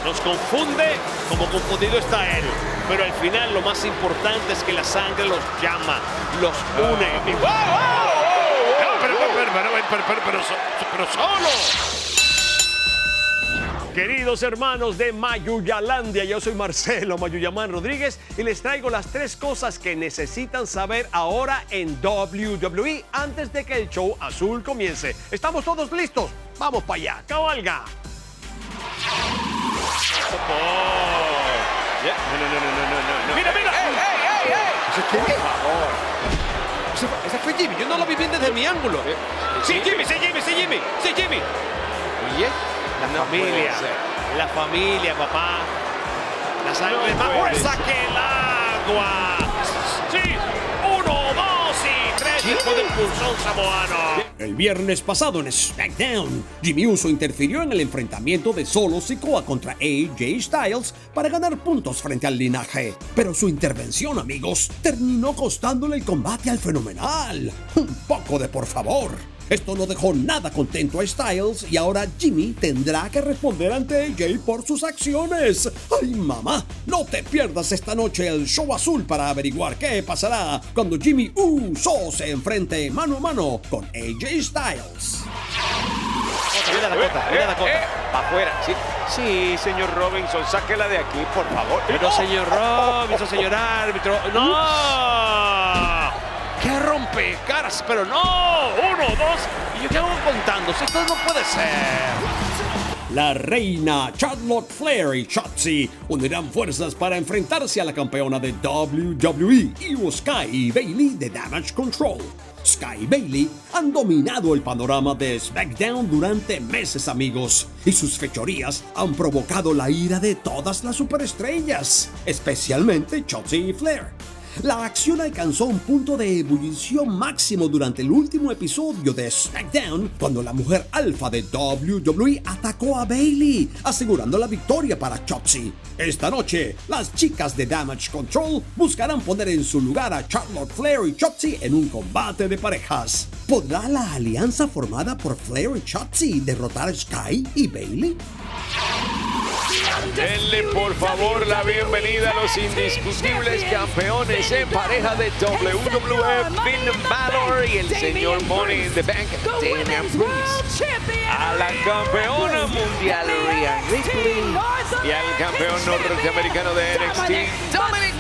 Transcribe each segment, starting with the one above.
Nos confunde como confundido está él. Pero al final lo más importante es que la sangre los llama, los une. Pero solo. Queridos hermanos de Mayuyalandia, yo soy Marcelo Mayuyamán Rodríguez y les traigo las 3 cosas que necesitan saber ahora en WWE antes de que el show azul comience. ¿Estamos todos listos? Vamos para allá, cabalga. No. Mira. ¿Ese qué? Ese fue Jimmy, yo no lo vi bien desde mi ángulo. Sí, Jimmy. Oye. La familia, papá. La sangre más fuerza que el agua. Sí, 1, 2 y 3 después del pulsón samoano. El viernes pasado en SmackDown, Jimmy Uso interfirió en el enfrentamiento de Solo Sikoa contra AJ Styles para ganar puntos frente al linaje. Pero su intervención, amigos, terminó costándole el combate al Fenomenal. Un poco de por favor. Esto no dejó nada contento a Styles y ahora Jimmy tendrá que responder ante AJ por sus acciones. ¡Ay, mamá! No te pierdas esta noche el show azul para averiguar qué pasará cuando Jimmy Uso se enfrente mano a mano con AJ Styles. Mira Dakota. Pa' afuera. Sí, señor Robinson, sáquela de aquí, por favor. Pero señor Robinson, señor árbitro, ¡no! ¡Qué rompecaras! Pero no, 1, 2, y yo qué hago contando, si esto no puede ser. La reina Charlotte Flair y Shotzi unirán fuerzas para enfrentarse a la campeona de WWE, Io Sky y Bayley de Damage Control. Sky y Bayley han dominado el panorama de SmackDown durante meses, amigos, y sus fechorías han provocado la ira de todas las superestrellas, especialmente Shotzi y Flair. La acción alcanzó un punto de ebullición máximo durante el último episodio de SmackDown, cuando la mujer alfa de WWE atacó a Bayley, asegurando la victoria para Shotzi. Esta noche, las chicas de Damage Control buscarán poner en su lugar a Charlotte Flair y Shotzi en un combate de parejas. ¿Podrá la alianza formada por Flair y Shotzi derrotar a Sky y Bayley? Denle por favor la bienvenida a los indiscutibles campeones en pareja de WWE, Finn Balor y el señor Money in the Bank, Damian Priest. A la campeona mundial Rhea Ripley y al campeón norteamericano de NXT, Dominic.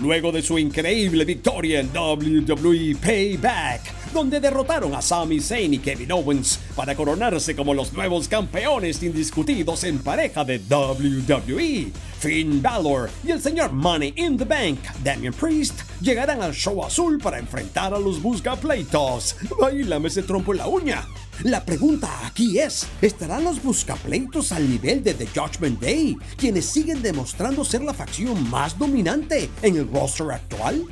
Luego de su increíble victoria en WWE Payback, donde derrotaron a Sami Zayn y Kevin Owens para coronarse como los nuevos campeones indiscutidos en pareja de WWE, Finn Balor y el señor Money in the Bank, Damian Priest, llegarán al show azul para enfrentar a los buscapleitos. ¡Báilame ese trompo en la uña! La pregunta aquí es, ¿estarán los buscapleitos al nivel de The Judgment Day, quienes siguen demostrando ser la facción más dominante en el roster actual?